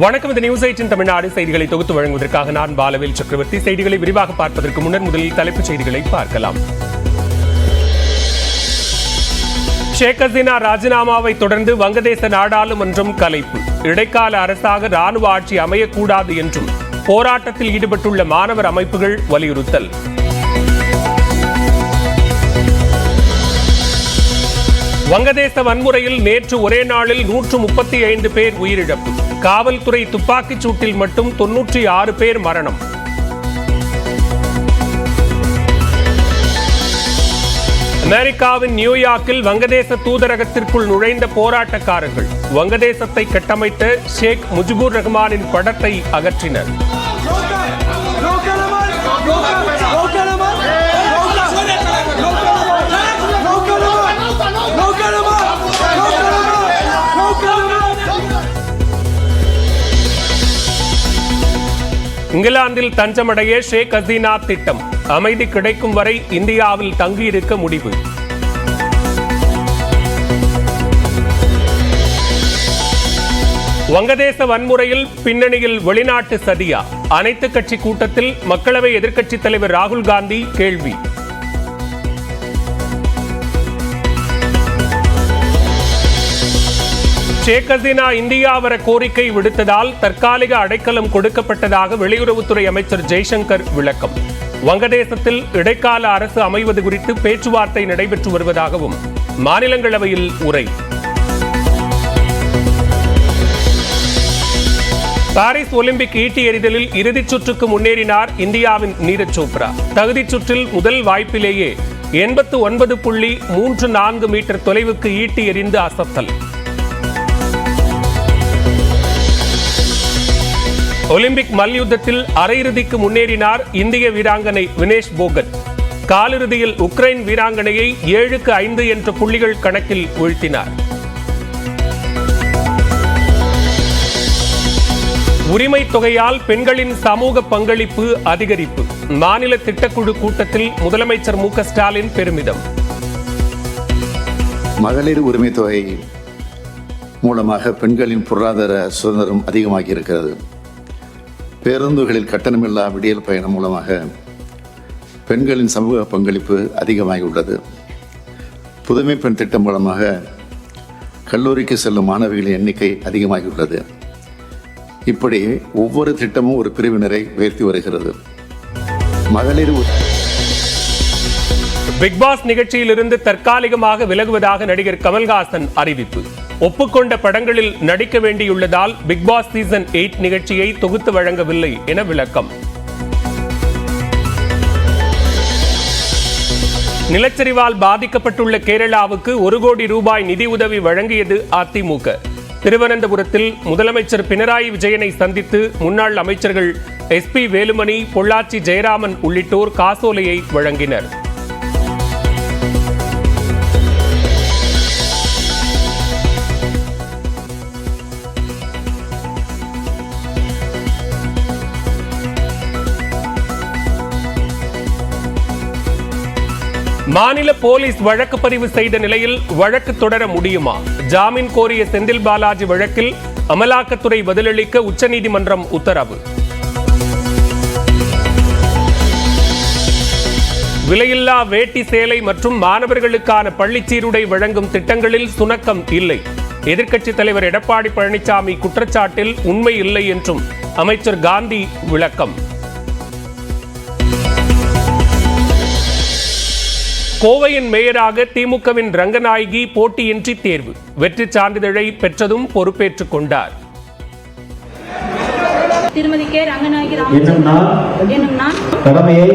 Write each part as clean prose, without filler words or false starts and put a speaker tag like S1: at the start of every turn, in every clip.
S1: வணக்கம். இந்த நியூஸ் 8 தமிழ்நாடு செய்திகளை தொகுத்து வழங்குவதற்காக நான் பாலவேல் சக்கரவர்த்தி. செய்திகளை விரிவாக பார்ப்பதற்கு முன்னர் முதலில் தலைப்புச் செய்திகளை பார்க்கலாம். ஷேக் ஹசீனா ராஜினாமாவை தொடர்ந்து வங்கதேச நாடாளுமன்றம் கலைப்பு. இடைக்கால அரசாக ராணுவ ஆட்சி அமையக்கூடாது என்றும் போராட்டத்தில் ஈடுபட்டுள்ள மாணவர் அமைப்புகள் வலியுறுத்தல். வங்கதேச வன்முறையில் நேற்று ஒரே நாளில் 135 பேர் உயிரிழப்பு. காவல்துறை துப்பாக்கிச் சூட்டில் மட்டும் 96 பேர் மரணம். அமெரிக்காவின் நியூயார்க்கில் வங்கதேச தூதரகத்திற்குள் நுழைந்த போராட்டக்காரர்கள் வங்கதேசத்தை கட்டமைத்த ஷேக் முஜிபுர் ரஹ்மானின் படத்தை அகற்றினர். இங்கிலாந்தில் தஞ்சமடைய ஷேக் ஹசீனா திட்டம். அமைதி கிடைக்கும் வரை இந்தியாவில் தங்கியிருக்க முடிவு. வங்கதேச வன்முறையில் பின்னணியில் வெளிநாட்டு சதியா? அனைத்து கட்சி கூட்டத்தில் மக்களவை எதிர்க்கட்சித் தலைவர் ராகுல் காந்தி கேள்வி. ஷேக் ஹசீனா இந்தியா வர கோரிக்கை விடுத்ததால் தற்காலிக அடைக்கலம் கொடுக்கப்பட்டதாக வெளியுறவுத்துறை அமைச்சர் ஜெய்சங்கர் விளக்கம். வங்கதேசத்தில் இடைக்கால அரசு அமைவது குறித்து பேச்சுவார்த்தை நடைபெற்று வருவதாகவும் மாநிலங்களவையில் உரை. பாரிஸ் ஒலிம்பிக் ஈட்டி எறிதலில் இறுதிச் சுற்றுக்கு முன்னேறினார் இந்தியாவின் நீரஜ் சோப்ரா. தகுதிச் சுற்றில் முதல் வாய்ப்பிலேயே 89.34 மீட்டர் தொலைவுக்கு ஈட்டி எறிந்து அசத்தல். ஒலிம்பிக் மல்யுத்தத்தில் அரையிறுதிக்கு முன்னேறினார் இந்திய வீராங்கனை வினேஷ் போகட். காலிறுதியில் உக்ரைன் வீராங்கனையை 7-5 என்ற புள்ளிகள் கணக்கில் வீழ்த்தினார். உரிமை தொகையால் பெண்களின் சமூக பங்களிப்பு அதிகரிப்பு. மாநில திட்டக்குழு கூட்டத்தில் முதலமைச்சர் மு க ஸ்டாலின் பெருமிதம்.
S2: மகளிர் உரிமை தொகை மூலமாக பெண்களின் பொருளாதார சுதந்திரம் அதிகமாகி இருக்கிறது. பேருந்துகளில் கட்டணமில்லா விடியல் பயணம் மூலமாக பெண்களின் சமூக பங்களிப்பு அதிகமாகியுள்ளது. புதுமை பெண் திட்டம் மூலமாக கல்லூரிக்கு செல்லும் மாணவிகளின் எண்ணிக்கை அதிகமாகியுள்ளது. இப்படி ஒவ்வொரு திட்டமும் ஒரு பிரிவினரை உயர்த்தி வருகிறது. மகளிர்
S1: பிக்பாஸ் நிகழ்ச்சியிலிருந்து தற்காலிகமாக விலகுவதாக நடிகர் கமல்ஹாசன் அறிவிப்பு. ஒப்புக்கொண்ட படங்களில் நடிக்க வேண்டியுள்ளதால் பிக்பாஸ் சீசன் 8 நிகழ்ச்சியை தொகுத்து வழங்கவில்லை என விளக்கம். நிலச்சரிவால் பாதிக்கப்பட்டுள்ள கேரளாவுக்கு 1 கோடி ரூபாய் நிதி உதவி வழங்கியது அதிமுக. திருவனந்தபுரத்தில் முதலமைச்சர் பினராயி விஜயனை சந்தித்து முன்னாள் அமைச்சர்கள் SP வேலுமணி, பொள்ளாச்சி ஜெயராமன் உள்ளிட்டோர் காசோலையை வழங்கினர். மாநில போலீஸ் வழக்கு பதிவு செய்த நிலையில் வழக்கு தொடர முடியுமா? ஜாமீன் கோரிய செந்தில் பாலாஜி வழக்கில் அமலாக்கத்துறை பதிலளிக்க உச்சநீதிமன்றம் உத்தரவு. விலையில்லா வேட்டி சேலை மற்றும் மாணவர்களுக்கான பள்ளி சீருடை வழங்கும் திட்டங்களில் சுணக்கம் இல்லை. எதிர்க்கட்சித் தலைவர் எடப்பாடி பழனிசாமி குற்றச்சாட்டில் உண்மை இல்லை என்றும் அமைச்சர் காந்தி விளக்கம். கோவையின் மேயராக திமுகவின் ரங்கநாயகி போட்டியின்றி தேர்வு. வெற்றி சான்றிதழை பெற்றதும் பொறுப்பேற்றுக் கொண்டார்.
S3: திருமதி கே ரங்கநாயகி என்னும் நான் கடமையை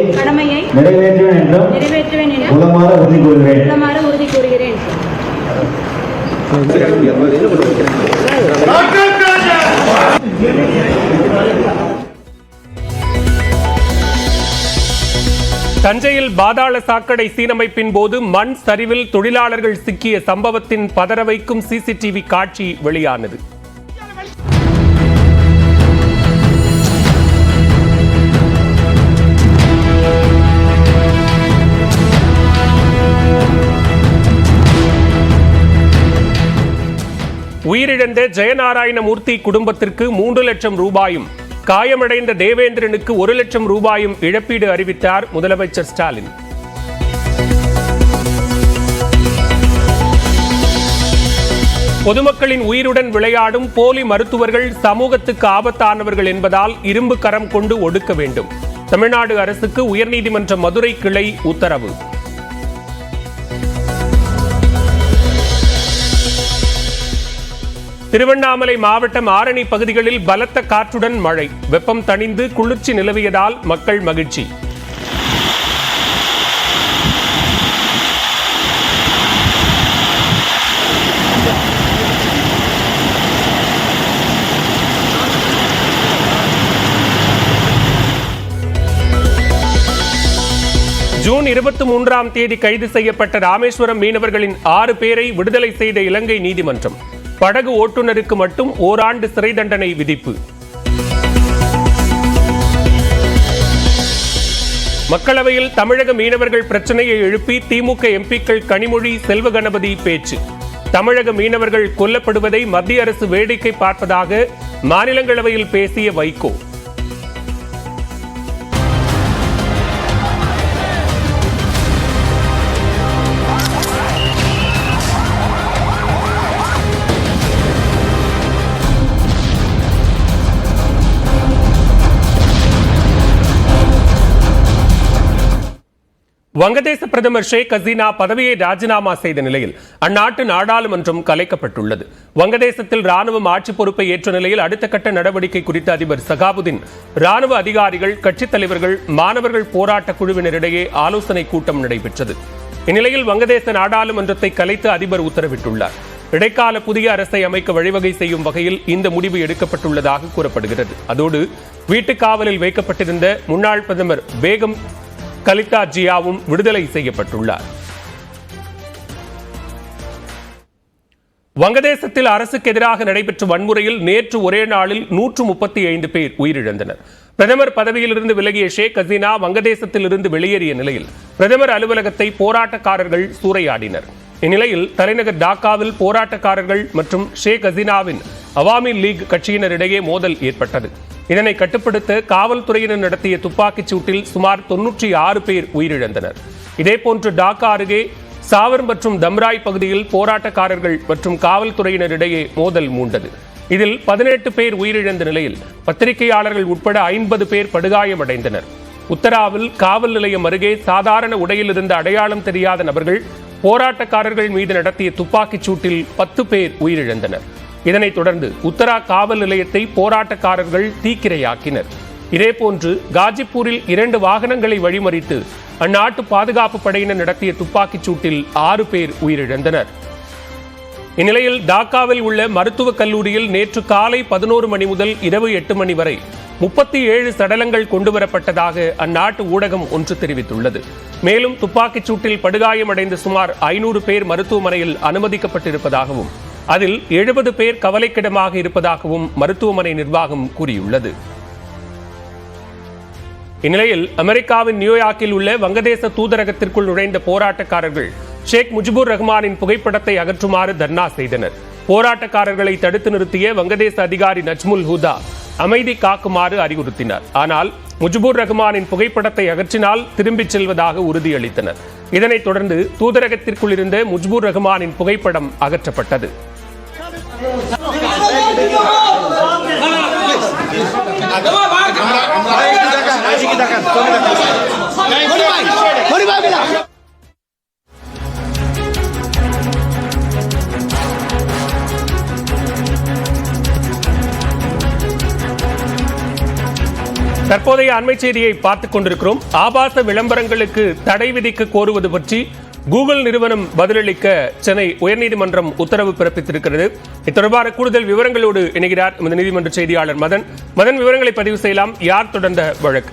S3: நிறைவேற்றுவேன் என உளமாற உறுதி கூறுகிறேன். தஞ்சையில் பாதாள சாக்கடை சீரமைப்பின் போது மண் சரிவில் தொழிலாளர்கள் சிக்கிய சம்பவத்தின் பதற வைக்கும் CCTV காட்சி வெளியானது.
S1: உயிரிழந்த ஜெயநாராயணமூர்த்தி குடும்பத்திற்கு 3 லட்சம் ரூபாயும், காயமடைந்த தேவேந்திரனுக்கு 1 லட்சம் ரூபாயும் இழப்பீடு அறிவித்தார் முதலமைச்சர் ஸ்டாலின். பொதுமக்களின் உயிருடன் விளையாடும் போலி மருத்துவர்கள் சமூகத்துக்கு ஆபத்தானவர்கள் என்பதால் இரும்பு கரம் கொண்டு ஒடுக்க வேண்டும். தமிழ்நாடு அரசுக்கு உயர்நீதிமன்ற மதுரை கிளை உத்தரவு. திருவண்ணாமலை மாவட்டம் ஆரணி பகுதிகளில் பலத்த காற்றுடன் மழை. வெப்பம் தணிந்து குளிர்ச்சி நிலவியதால் மக்கள் மகிழ்ச்சி. ஜூன் 23ஆம் தேதி கைது செய்யப்பட்ட ராமேஸ்வரம் மீனவர்களின் 6 பேரை விடுதலை செய்த இலங்கை நீதிமன்றம் படகு ஓட்டுநருக்கு மட்டும் ஓராண்டு சிறை தண்டனை விதிப்பு. மக்களவையில் தமிழக மீனவர்கள் பிரச்சனையை எழுப்பி திமுக எம்பிக்கள் கனிமொழி, செல்வகணபதி பேச்சு. தமிழக மீனவர்கள் கொல்லப்படுவதை மத்திய அரசு வேடிக்கை பார்ப்பதாக மாநிலங்களவையில் பேசிய வைகோ. வங்கதேச பிரதமர் ஷேக் ஹசீனா பதவியை ராஜினாமா செய்த நிலையில் அந்நாட்டு நாடாளுமன்றம் கலைக்கப்பட்டுள்ளது. வங்கதேசத்தில் ராணுவம் ஆட்சி பொறுப்பை ஏற்ற நிலையில் அடுத்த கட்ட நடவடிக்கை குறித்து அதிபர் சகாபுதீன், ராணுவ அதிகாரிகள், கட்சித் தலைவர்கள், மாணவர்கள் போராட்ட குழுவினரிடையே ஆலோசனை கூட்டம் நடைபெற்றது. இந்நிலையில் வங்கதேச நாடாளுமன்றத்தை கலைத்து அதிபர் உத்தரவிட்டுள்ளார். இடைக்கால புதிய அரசை அமைக்க வழிவகை செய்யும் வகையில் இந்த முடிவு எடுக்கப்பட்டுள்ளதாக கூறப்படுகிறது. அதோடு வீட்டுக் காவலில் வைக்கப்பட்டிருந்த முன்னாள் பிரதமர் பேகம் கலிதா ஜியாவும் விடுதலை செய்யப்பட்டுள்ளார். வங்கதேசத்தில் அரசுக்கு எதிராக நடைபெற்ற வன்முறையில் நேற்று ஒரே நாளில் 135 பேர் உயிரிழந்தனர். பிரதமர் பதவியிலிருந்து விலகிய ஷேக் ஹசீனா வங்கதேசத்தில் இருந்து வெளியேறிய நிலையில் பிரதமர் அலுவலகத்தை போராட்டக்காரர்கள் சூறையாடினர். இந்நிலையில் தலைநகர் டாக்காவில் போராட்டக்காரர்கள் மற்றும் ஷேக் ஹசீனாவின் அவாமி லீக் கட்சியினரிடையே மோதல் ஏற்பட்டது. இதனை கட்டுப்படுத்த காவல்துறையினர் நடத்திய துப்பாக்கிச் சூட்டில் சுமார் 96 பேர் உயிரிழந்தனர். இதேபோன்று டாக்கா அருகே சாவர் மற்றும் தம்ராய் பகுதியில் போராட்டக்காரர்கள் மற்றும் காவல்துறையினரிடையே மோதல் மூண்டது. இதில் 18 பேர் உயிரிழந்த நிலையில் பத்திரிகையாளர்கள் உட்பட 50 பேர் படுகாயமடைந்தனர். உத்தராவில் காவல் நிலையம் அருகே சாதாரண உடையில் இருந்த அடையாளம் தெரியாத நபர்கள் போராட்டக்காரர்கள் மீது நடத்திய துப்பாக்கிச் சூட்டில் 10 பேர் உயிரிழந்தனர். இதனைத் தொடர்ந்து உத்தரா காவல் நிலையத்தை போராட்டக்காரர்கள் தீக்கிரையாக்கினர். இதேபோன்று காஜிப்பூரில் 2 வாகனங்களை வழிமறித்து அந்நாட்டு பாதுகாப்பு படையினர் நடத்திய துப்பாக்கிச் சூட்டில் 6 பேர் உயிரிழந்தனர். இந்நிலையில் டாக்காவில் உள்ள மருத்துவக் கல்லூரியில் நேற்று காலை 11 மணி முதல் இரவு 8 மணி வரை 37 சடலங்கள் கொண்டுவரப்பட்டதாக அந்நாட்டு ஊடகம் ஒன்று தெரிவித்துள்ளது. மேலும் துப்பாக்கிச் சூட்டில் படுகாயமடைந்த சுமார் 500 பேர் மருத்துவமனையில் அனுமதிக்கப்பட்டிருப்பதாகவும் அதில் 70 பேர் கவலைக்கிடமாக இருப்பதாகவும் மருத்துவமனை நிர்வாகம் கூறியுள்ளது. இந்நிலையில் அமெரிக்காவின் நியூயார்க்கில் உள்ள வங்கதேச தூதரகத்திற்குள் நுழைந்த போராட்டக்காரர்கள் ஷேக் முஜிபுர் ரஹ்மானின் புகைப்படத்தை அகற்றுமாறு தர்ணா செய்தனர். போராட்டக்காரர்களை தடுத்து நிறுத்திய வங்கதேச அதிகாரி நஜ்முல் ஹூதா அமைதி காக்குமாறு அறிவுறுத்தினார். ஆனால் முஜிபுர் ரஹ்மானின் புகைப்படத்தை அகற்றினால் திரும்பிச் செல்வதாக உறுதியளித்தனர். இதனைத் தொடர்ந்து தூதரகத்திற்குள் இருந்த முஜிபுர் ரஹ்மானின் புகைப்படம் அகற்றப்பட்டது. தற்போதைய அண்மை செய்தியை பார்த்துக் கொண்டிருக்கிறோம். ஆபாச விளம்பரங்களுக்கு தடை விதிக்க கோருவது பற்றி கூகுள் நிறுவனம் பதிலளிக்க சென்னை உயர்நீதிமன்றம் உத்தரவு பிறப்பித்திருக்கிறது. இத்தொடர்பான கூடுதல் விவரங்களோடு இணைகிறார் இந்த நீதிமன்ற செய்தியாளர் மதன். விவரங்களை பதிவு செய்யலாம். யார் தொடர்ந்த வழக்கு?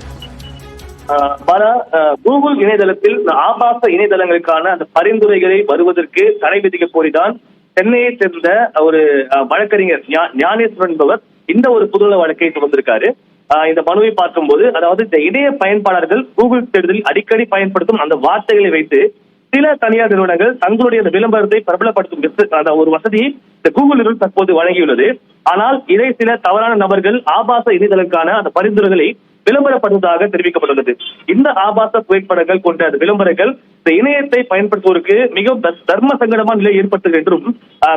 S4: கூகுள் இணையதளத்தில் ஆபாச இணையதளங்களுக்கான அந்த பரிந்துரைகளை வருவதற்கு தடை விதிக்க கோரிதான் சென்னையை சேர்ந்த ஒரு வழக்கறிஞர் ஞானேஸ்வரன் என்பவர் இந்த ஒரு புதுநல வழக்கை தொடர்ந்திருக்காரு. இந்த மனுவை பார்க்கும்போது, அதாவது இந்த இணைய பயன்பாளர்கள் கூகுள் தேடுதலில் அடிக்கடி பயன்படுத்தும் அந்த வார்த்தைகளை வைத்து சில தனியார் நிறுவனங்கள் தங்களுடைய அந்த விளம்பரத்தை பிரபலப்படுத்தும் அந்த ஒரு வசதியை இந்த கூகுள் நிறுவனம் தற்போது வழங்கியுள்ளது. ஆனால் இதை சில தவறான நபர்கள் ஆபாச இணையதளங்களுக்கான அந்த பரிந்துரைகளை விளம்பரப்படுவதாக தெரிவிக்கப்பட்டுள்ளது. இந்த ஆபாச புகைப்படங்கள் கொண்ட அந்த விளம்பரங்கள் இந்த இணையத்தை பயன்படுத்துவோருக்கு மிகவும் தர்ம சங்கடமான நிலை ஏற்படுத்துகிறது என்றும்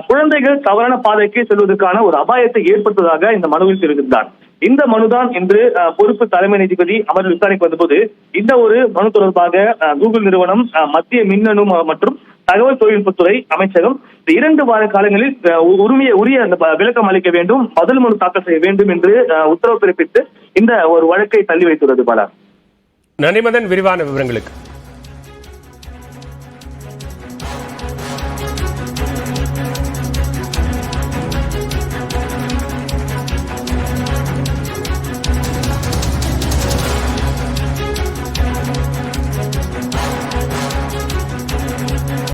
S4: குழந்தைகள் தவறான பாதைக்கு செல்வதற்கான ஒரு அபாயத்தை ஏற்படுத்துவதாக இந்த மனுவில் தெரிவித்தார். இந்த மனுதான் இன்று பொறுப்பு தலைமை நீதிபதி அமர்வில் விசாரணைக்கு வந்தபோது இந்த ஒரு மனு தொடர்பாக கூகுள் நிறுவனம், மத்திய மின்னணு மற்றும் தகவல் தொழில்நுட்பத்துறை அமைச்சகம் 2 வார காலங்களில் உரிய அந்த விளக்கம் அளிக்க வேண்டும், பதில் மனு தாக்கல் செய்ய வேண்டும் என்று உத்தரவு பிறப்பித்து இந்த ஒரு வழக்கை தள்ளி வைத்துள்ளது. பாலா,
S1: நனிமதன், விரிவான விவரங்களுக்கு.